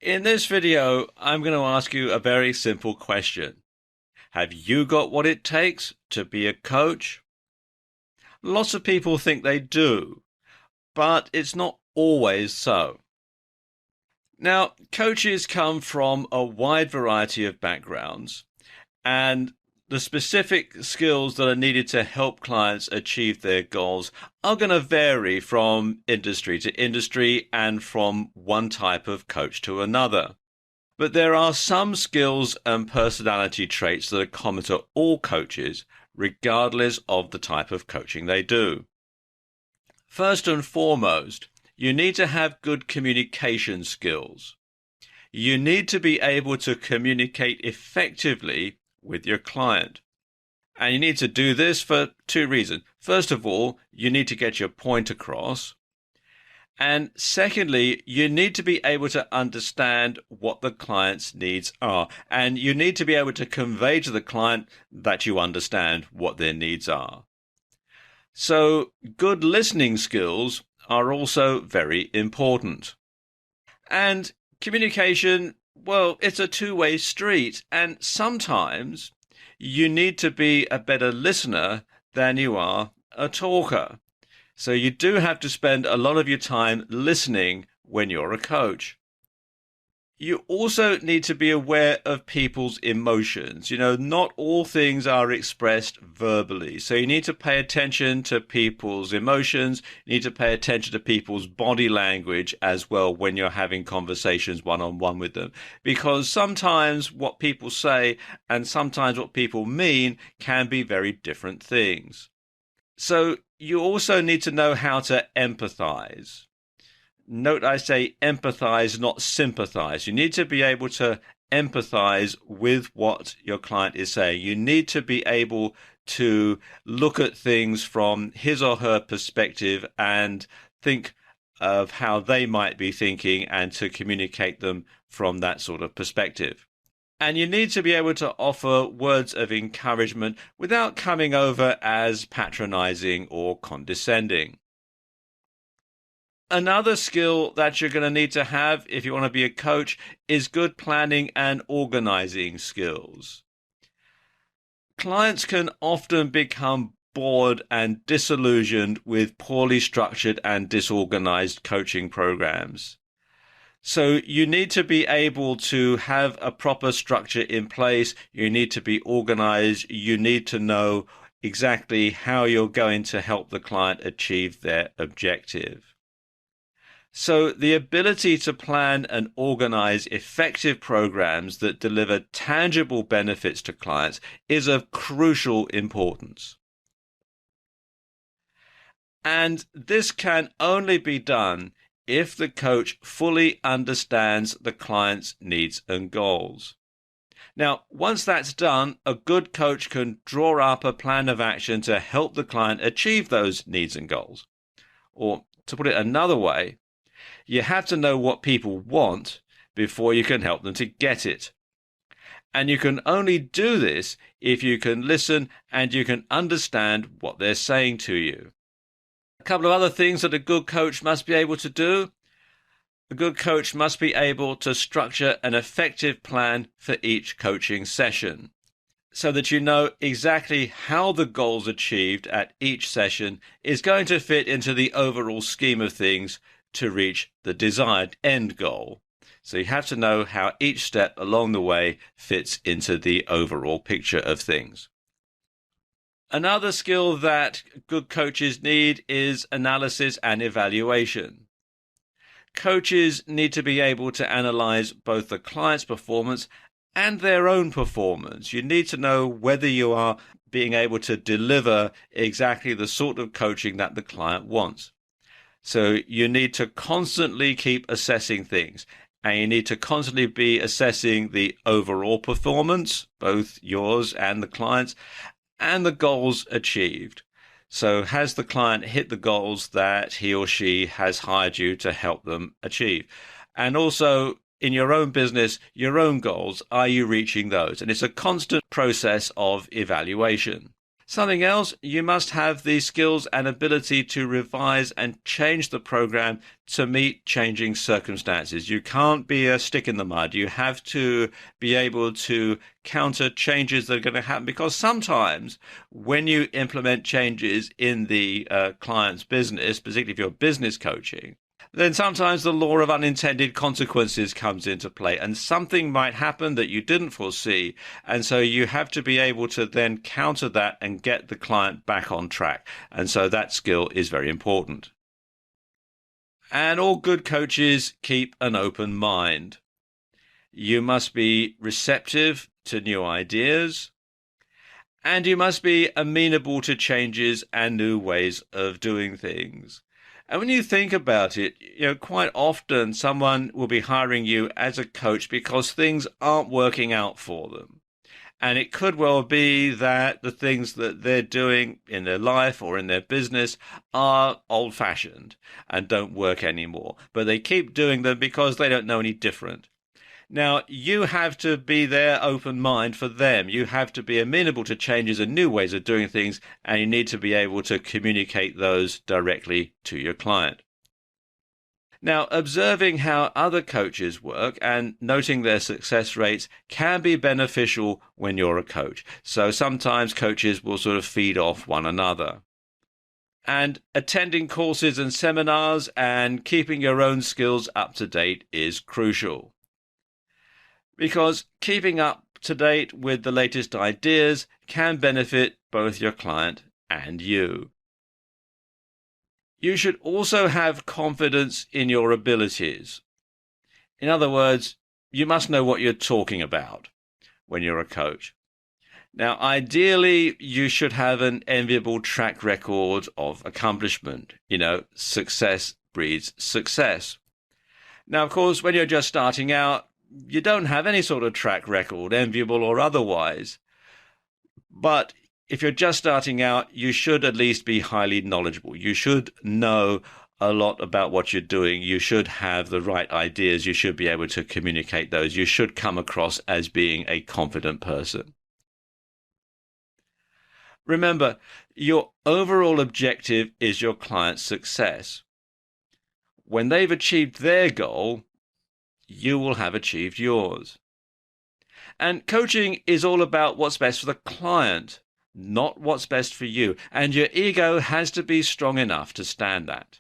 In this video, I'm going to ask you a very simple question. Have you got what it takes to be a coach? Lots of people think they do, but it's not always so. Now, coaches come from a wide variety of backgrounds, and the specific skills that are needed to help clients achieve their goals are going to vary from industry to industry and from one type of coach to another. But there are some skills and personality traits that are common to all coaches, regardless of the type of coaching they do. First and foremost, you need to have good communication skills. You need to be able to communicate effectively with your client. And you need to do this for two reasons. First of all, you need to get your point across. And secondly, you need to be able to understand what the client's needs are. And you need to be able to convey to the client that you understand what their needs are. So good listening skills are also very important. And communication, well, it's a two-way street. And sometimes you need to be a better listener than you are a talker. So you do have to spend a lot of your time listening when you're a coach. You also need to be aware of people's emotions. Not all things are expressed verbally. So you need to pay attention to people's emotions. You need to pay attention to people's body language as well when you're having conversations one-on-one with them. Because sometimes what people say and sometimes what people mean can be very different things. So you also need to know how to empathize. Note I say empathize, not sympathize. You need to be able to empathize with what your client is saying. You need to be able to look at things from his or her perspective and think of how they might be thinking and to communicate them from that sort of perspective. And you need to be able to offer words of encouragement without coming over as patronizing or condescending. Another skill that you're going to need to have if you want to be a coach is good planning and organizing skills. Clients can often become bored and disillusioned with poorly structured and disorganized coaching programs. So you need to be able to have a proper structure in place. You need to be organized. You need to know exactly how you're going to help the client achieve their objective. So the ability to plan and organize effective programs that deliver tangible benefits to clients is of crucial importance. And this can only be done if the coach fully understands the client's needs and goals. Now, once that's done, a good coach can draw up a plan of action to help the client achieve those needs and goals. Or to put it another way, you have to know what people want before you can help them to get it. And you can only do this if you can listen and you can understand what they're saying to you. A couple of other things that a good coach must be able to do. A good coach must be able to structure an effective plan for each coaching session so that you know exactly how the goals achieved at each session is going to fit into the overall scheme of things to reach the desired end goal. So you have to know how each step along the way fits into the overall picture of things. Another skill that good coaches need is analysis and evaluation. Coaches need to be able to analyze both the client's performance and their own performance. You need to know whether you are being able to deliver exactly the sort of coaching that the client wants. So you need to constantly keep assessing things, and you need to constantly be assessing the overall performance, both yours and the client's, and the goals achieved. So has the client hit the goals that he or she has hired you to help them achieve? And also in your own business, your own goals, are you reaching those? And it's a constant process of evaluation. Something else, you must have the skills and ability to revise and change the program to meet changing circumstances. You can't be a stick in the mud. You have to be able to counter changes that are going to happen, because sometimes when you implement changes in the client's business, particularly if you're business coaching, then sometimes the law of unintended consequences comes into play, and something might happen that you didn't foresee. And so you have to be able to then counter that and get the client back on track. And so that skill is very important. And all good coaches keep an open mind. You must be receptive to new ideas, and you must be amenable to changes and new ways of doing things. And when you think about it, quite often someone will be hiring you as a coach because things aren't working out for them. And it could well be that the things that they're doing in their life or in their business are old-fashioned and don't work anymore. But they keep doing them because they don't know any different. Now, you have to be their open mind for them. You have to be amenable to changes and new ways of doing things, and you need to be able to communicate those directly to your client. Now, observing how other coaches work and noting their success rates can be beneficial when you're a coach. So sometimes coaches will sort of feed off one another. And attending courses and seminars and keeping your own skills up to date is crucial, because keeping up to date with the latest ideas can benefit both your client and you. You should also have confidence in your abilities. In other words, you must know what you're talking about when you're a coach. Now, ideally, you should have an enviable track record of accomplishment. Success breeds success. Now, of course, when you're just starting out, you don't have any sort of track record, enviable or otherwise. But if you're just starting out, you should at least be highly knowledgeable. You should know a lot about what you're doing. You should have the right ideas. You should be able to communicate those. You should come across as being a confident person. Remember, your overall objective is your client's success. When they've achieved their goal, you will have achieved yours. And coaching is all about what's best for the client, not what's best for you. And your ego has to be strong enough to stand that.